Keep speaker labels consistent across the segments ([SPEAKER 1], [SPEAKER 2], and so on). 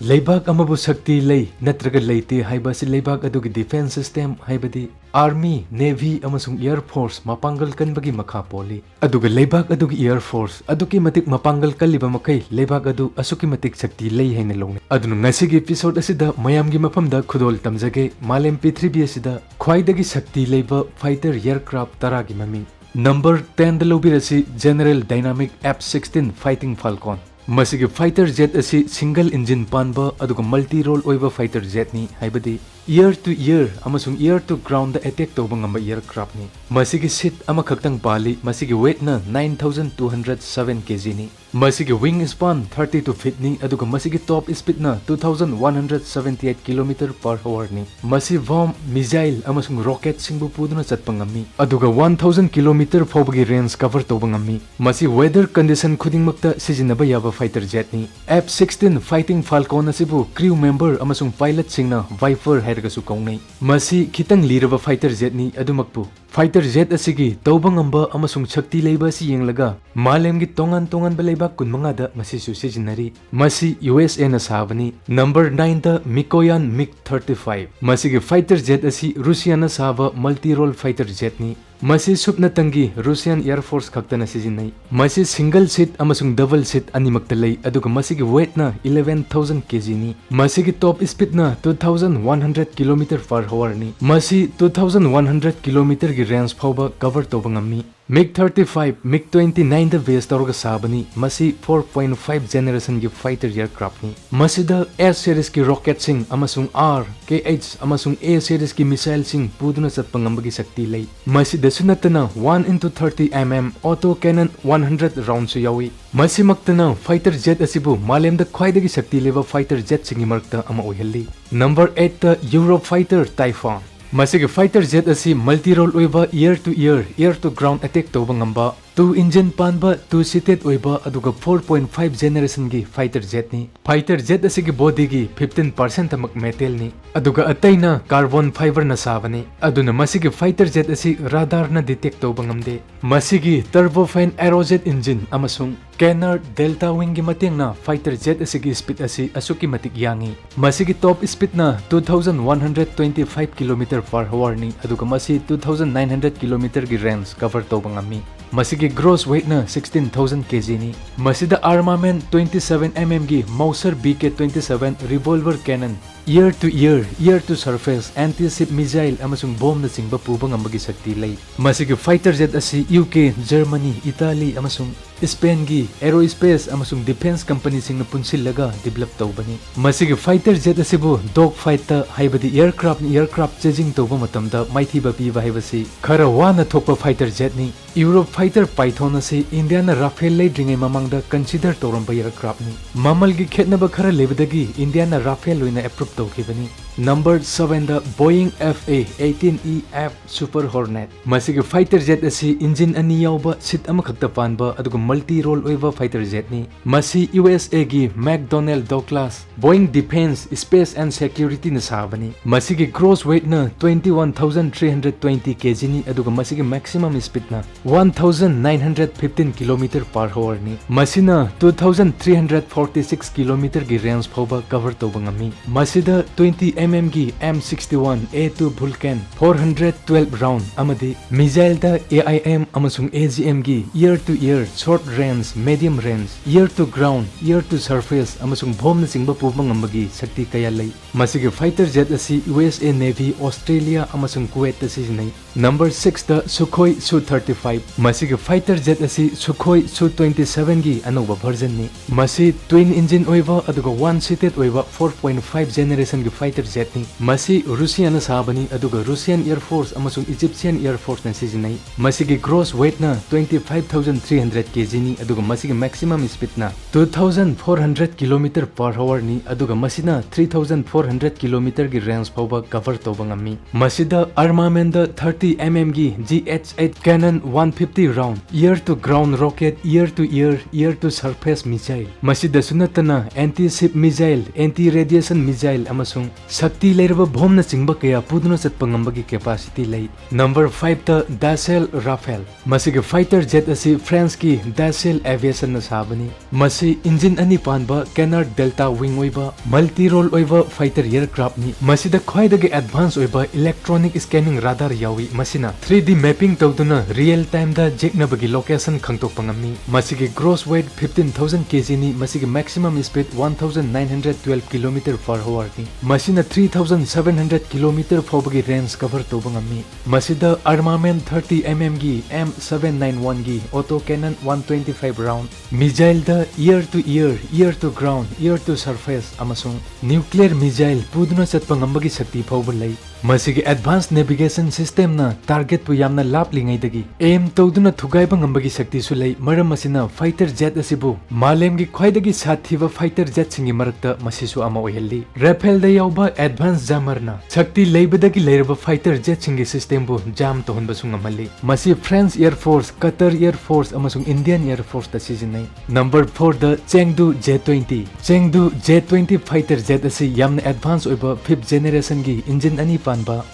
[SPEAKER 1] Leibak amabu sakti lei natraga leite haibasi leibak adugi defense system haibadi Army, Navy amasung Air Force mapangal kanbagi makha poli aduga leibak adugi Air Force aduki matik mapangal kaliba makai leibak adu asuki matik sakti lei haina longni adunu ngasigi episode asida mayamgi mafamda khudol tamjage malem P3B asida Khwaidage sakti leiba fighter aircraft taragi maming Number 10 da lobirasi General Dynamic F16 Fighting Falcon Masigi fighter jet asi single engine panba aduga multi role oiba fighter jet ni haibadi year to year amasung year to ground da attack toba ngamba aircraft ni masigi seat ama khaktang pali masigi weight na 9207 kg ni masigi wing span 32 feet ni aduga masigi top speed na 2178 km/h ni masi bomb missile amasung rocket singbu puduna chatpangami aduga 1000 km fawbagi range cover toba ngami masi weather condition khuding makta sijinaba yaba fighter jet ni F16 Fighting Falcon asibu crew member amasung pilot singna Viper hairagasu kaungnai masi khitang liraba fighter jet ni adumakpu fighter jet asigi tauba ngamba amasung shakti leiba si yenglaga malemgi tongan ba kunmanga da masi su sijinari masi USA na sabani number 9 da Mikoyan MiG-35 masigi fighter jet asi Russia na saba multi role fighter jet ni masi supna tangi Russian Air Force khaktana sijinai masi single seat amasung double seat animakta lei aduga masigi weight na 11000 kg ni masigi top speed na 2100 km/h ni masi 2100 km gi range phawba cover toba ngami MiG-35 MiG-29 da base tawrga sabani masi 4.5 generation gi fighter aircraft ni masida S series ki rocket sing amasung R KH amasung A series ki missile sing puduna satpangambagi sakti lei masida sunatana 1x30 mm auto cannon 100 rounds yawi masi maktana fighter jet asibu malemda khwaidagi sakti leba fighter jet singi markta ama oihalli number 8 ta Eurofighter Typhoon masigi fighter jet asi multi role oiba year to ground attack toba ngamba 2 engine panba 2 seated oiba aduga 4.5 generation gi fighter jet ni fighter jet asigi body gi 15% tamak metal ni aduga ataina carbon fiber na sabani aduna masigi fighter jet asi radar na detect toba ngamde masigi turbofan aerojet engine amasung Canard Delta wing gi mateng na fighter jet asigi speed asi asuki matik yangi masigi top speed na 2125 km/h ni aduga masi 2900 km gi range cover toba ngami masigi gross weight na 16000 kg ni masida armament 27 mm gi Mauser BK-27 revolver cannon year to surface anti-ship missile amasung bomb na singba puba ngambagi sakti lei masigi fighter jet asi UK Germany Italy amasung Spain gi aerospace amasung defense company singna punsillaga develop tawbani masigi fighter jet asibu dog fight ta haibadi aircraft chasing tawba matamda maithiba piba haibasi khara wana thokpa fighter jet ni Eurofighter Python asi Indian Rafale lei dringai mamangda consider tawramba aircraft ni mamal gi khetnaba khara lebadagi Indian Rafale loina approve tawkhibani number 7 da Boeing FA-18E F Super Hornet masigi fighter jet asi engine ani yawba seat ama khakta panba aduga multi role oiba fighter jet ni masi USA gi McDonnell Douglas Boeing Defense Space and Security na sabani masigi gross weight na 21320 kg ni aduga masigi maximum speed na 1915 km/h ni masina 2346 km gi range phawba cover toba ngami masida 20 mm gi M61 A2 Vulcan 412 round amadi missile da AIM amasung AGM gi year to short range medium range year to ground year to surface amasung bomb na singba pubang ngambagi sakti kaya lei masigi fighter jet asi USA Navy Australia amasung Kuwait ta sijinai number 6 da Sukhoi Su-35 masigi fighter jet asi Sukhoi Su-27 gi anoba version ni masi twin engine oiba aduga one seated oiba 4.5 generation gi fighter jet ni masi Russian na sabani aduga Russian Air Force amasung Egyptian Air Force na sijinai masigi gross weight na 25300 kg ni aduga masigi maximum speed na 2400 km/h ni aduga masina 3400 km gi range phawba cover toba ngami masida armament da 30 mm gi GH8 cannon 150 round year to ground rocket year to surface missile masida sunatana anti ship missile anti radiation missile amasung Sakti leiraba bomb na chingba kaya pudno chatpa ngambagi capacity lei. Number 5 ta Dassault Rafale. Masigi fighter jet asi France ki Dassault Aviation na sabani. Masi engine ani panba Canard Delta wing oiba multi-role oiba fighter aircraft ni. Masida khwaidagi advance oiba electronic scanning radar yawi. Masina 3D mapping tawduna real time da jeknabagi location khangtok pangami. Masigi gross weight 15,000 kg ni. Masigi maximum speed 1912 km/h ni. Masina 3,700 km fawbagi range cover tawbangami. Masida armament 30 mm gi M791 gi auto cannon 125 round. Missile da ear to ear, ear to ground, ear to surface amasung nuclear missile puduna chatpa ngambagi sakti fawba lei. Masigi advanced navigation system na target pu yamna laplingai dagi aim tawduna thugaiba ngambagi sakti su lei. Maram masina fighter jet asibu malem gi khwaidagi sathiba fighter jet singi marakta masisu ama oihelli. Rafale da yauba advanced jammer na sakti leibadagi leiraba fighter jet singi system bu jam tohonba sungamalli. Masi French Air Force, Qatar Air Force amasung Indian Air Force da sizinai. Number 4 the Chengdu J-20. Chengdu J-20 fighter jet asi yamna advanced oiba 5th generation gi engine ani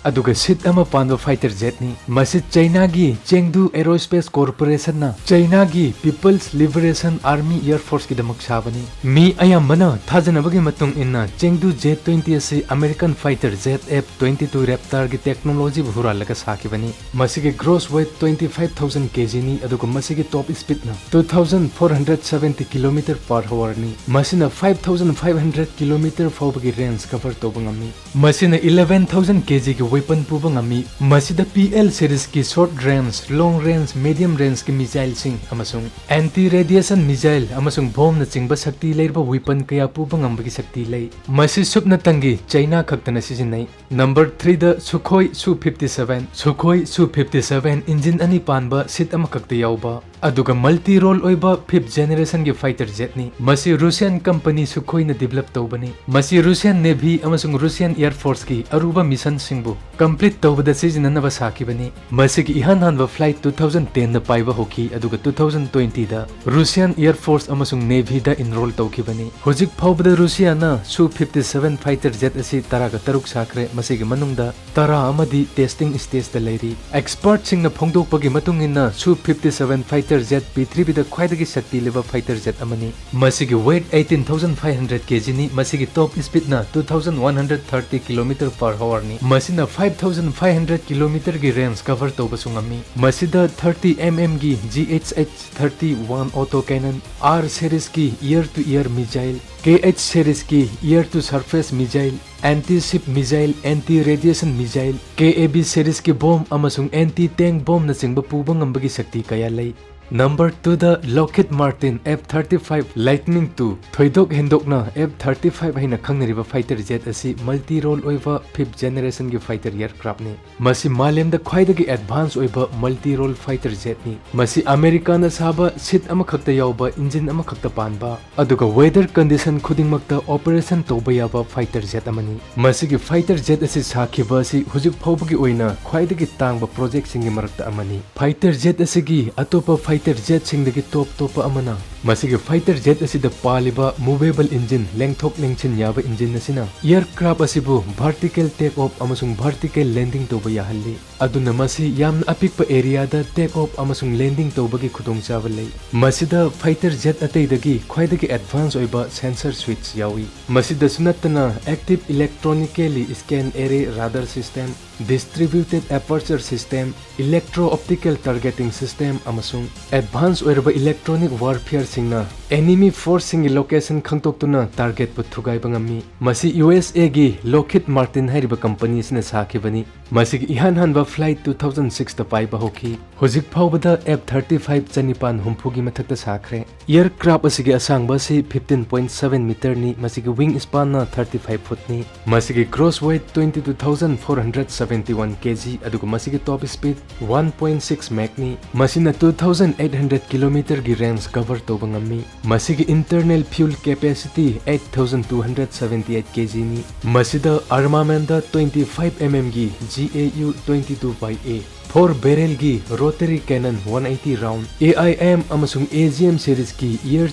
[SPEAKER 1] aduga sit ama panba fighter jet ni. Masi China gi Chengdu Aerospace Corporation na China gi People's Liberation Army Air Force ki damak sabani. Mi ayamana thajanabagi matung inna Chengdu J-20 asi American fighter jet F-22 Raptor gi technology huralaga sakibani. Masigi gross weight 25,000 kg ni. Aduga masigi top speed na 2,470 km/h ni. Masina 5,500 km fawbagi range cover tobangami. Masina 11,000 kg ki weapon pubangami. Masida PL series ki short range, long range, medium range ki missile sing amasung anti radiation missile amasung bomb na chingba sakti leirba weapon kaya pubangambagi sakti lei. Masi supna tangi China khaktana sizinai. Number 3 the Sukhoi Su-57. Sukhoi Su-57 engine ani panba sit ama kakta yauba aduga multi-role oiba 5th generation gi fighter jet ni. Masi Russian company Sukhoi na develop tawbani. Masi Russian Navy amasung Russian Air Force ki aruba mission singbu complete tawbada sizinanaba sakibani. Masigi ihan hanba flight 2010 na paiba hoki aduga 2020 da Russian Air Force amasung Navy da enroll tawkibani. Hojik phawbada Russia na Su-57 fighter jet asi taraga taruk sakre. Masigi manungda tara amadi testing stage da leiri. Expert sing na phongdokpagi matung inna Su-57 fighter jet P3 da khwaidagi sakti leba fighter jet amani. Masigi weight 18,500 kg ni. Masigi top speed na 2,130 km/h ni. Masina 5,500 km gi range cover tawbasungami. Masida 30 mm gi GHH-31 auto cannon, R series ki ear to ear missile, KH series ki ear to surface missile, anti-ship missile, anti-radiation missile, KAB series ki bomb amasung anti-tank bomb na chingba puba ngambagi sakti kaya lei. Number 2 the Lockheed Martin F-35 Lightning II. Thoidok hendokna F-35 haina khangnariba fighter jet asi multi-role oiba 5th generation gi fighter aircraft ni. Masi malemda khwaidagi advance oiba multi-role fighter jet ni. Masi America na saba sit ama khakta yauba engine ama khakta panba aduga weather condition khudingmakta operation tawba yaba fighter jet amani. Masi gi fighter jet asi sakhiba asi hujik phawbagi oina khwaidagi tangba project singi marakta amani. Fighter jet asi gi atopa fighter jet singdagi top amana. Masigi fighter jet asida paliba movable engine lengthok lengchin yaba engine asina aircraft asibu vertical take off amasung vertical landing toba yahalli. Aduna masi yamna apikpa area da take off amasung landing tobagi khudong chaba lei. Masida fighter jet ataidagi khwaidagi advance oiba sensor switch yawi. Masida sunatana active electronically scan array radar system, distributed aperture system, electro-optical targeting system amasung advanced oiraba electronic warfare singna enemy force singi location khangtoktuna target pu thugai bangami. Masi USA gi Lockheed Martin hairiba company sina sakibani. Masi ihan hanba flight 2006 ta paiba hoki. Hojik phawbada F-35 chanipan humpugi mathakta sakre. Aircraft asigi asangba si 15.7 meter ni. Masi gi wing span na 35 foot ni. Masi gi gross weight 22,471 kg aduga masi gi top speed 1.6 Mach ni. Masi na 2,800 km gi range cover tobangami. Masi gi internal fuel capacity 8,278 kg ni. Masi da armament da 25 mm gi GAU-22/A 4 barrel gi rotary cannon 180 round AIM amasung AGM series ki ear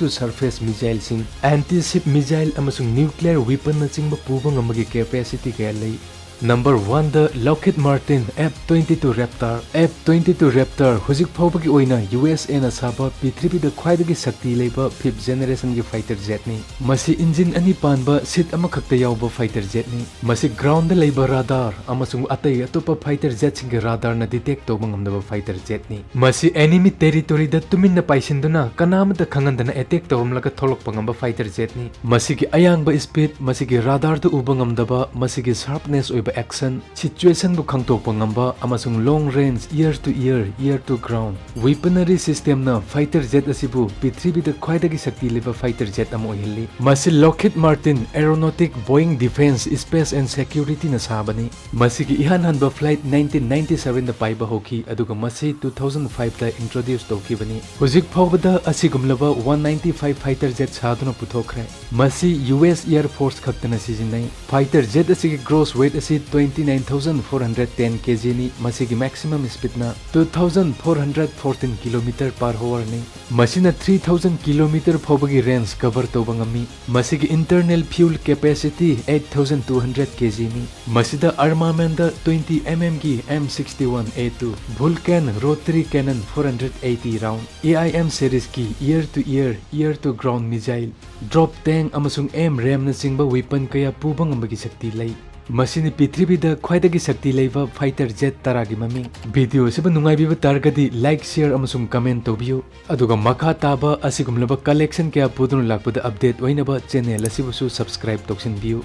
[SPEAKER 1] to surface missile sing anti ship missile amasung nuclear weapon na chingba puba ngamagi capacity kaya lay. Number 1 the Lockheed Martin F22 Raptor. F22 Raptor hujik phawba ki oina USA na saba Prithvi da khwaidagi sakti leiba 5th generation ki fighter jet ni. Masi engine ani panba seat ama khakta yawba fighter jet ni. Masi ground da leiba radar amasung atai atopa fighter jet sing ki radar na detect to ngamdaba fighter jet ni. Masi enemy territory da tumin na paisinduna kanama da khangandana attack to laga tholok pangamba fighter jet ni. Masi ki ayangba speed masi ki radar da uba ngamdaba masi ki sharpness action situation bu khangtokpa ngamba amasung long range ear to ground weaponry system na fighter jet asibu Prithvi da khwaidagi sakti leba fighter jet am oihili. Masi Lockheed Martin Aeronautic Boeing Defense Space and Security na sabani. Masi ki ihan hanba flight 1997 da paiba hoki aduga masi 2005 da introduce tawki bani. Hujik phawbada asigumlaba 195 fighter jet saduna puthokre. Masi US Air Force khaktana sijinai. Fighter jet asigi gross weight asi 29,410 kg ni masigi maximum speed na 2,414 km/h ni. Masina 3,000 km phawbagi range cover tawba ngami. Masigi internal fuel capacity 8,200 kg ni. Masida armament da 20 mm ki M61A2 Vulcan rotary cannon 480 round AIM series ki ear to ground missile drop tank amasung M-RAM na singba weapon kaya pubang ambagi sakti lay. Masini Prithvi da khwaidagi sakti leiba fighter jet taragi maming video siba nungai biba targadi like share amasung comment tobiyo aduga makha taba asigumlaba collection kya pudun lakpada update oinaba channel asibu su subscribe toksin biyo.